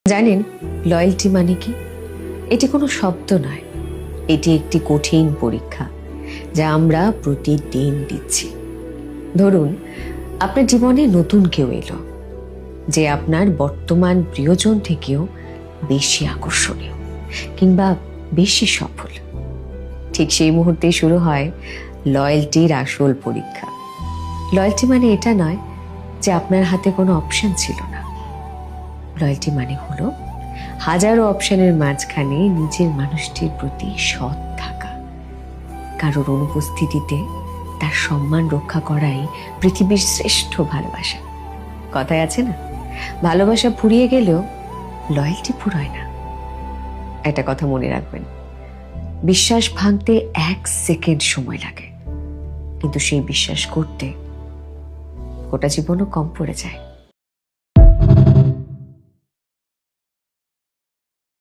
জানেন লয়্যালটি মানে কি? এটি কোনো শব্দ নয়, এটি একটি কঠিন পরীক্ষা যা আমরা প্রতিদিন দিচ্ছি। ধরুন আপনার জীবনে নতুন কেউ এলো যে আপনার বর্তমান প্রিয়জন থেকেও বেশি আকর্ষণীয় কিংবা বেশি সফল। ঠিক সেই মুহূর্তে শুরু হয় লয়্যালটির আসল পরীক্ষা। লয়্যালটি মানে এটা নয় যে আপনার হাতে কোনো অপশন ছিল না। লয়্যালটি মানে হলো হাজারো অপশনের মাঝখানে নিজের মানুষটির প্রতি সৎ থাকা, কারোর অনুপস্থিতিতে তার সম্মান রক্ষা করাই পৃথিবীর শ্রেষ্ঠ ভালোবাসা। কথায় আছে না, ভালোবাসা ফুরিয়ে গেলেও লয়্যালটি ফুরায় না। একটা কথা মনে রাখবেন, বিশ্বাস ভাঙতে 1 সেকেন্ড সময় লাগে, কিন্তু সেই বিশ্বাস করতে গোটা জীবনও কম পড়ে যায়।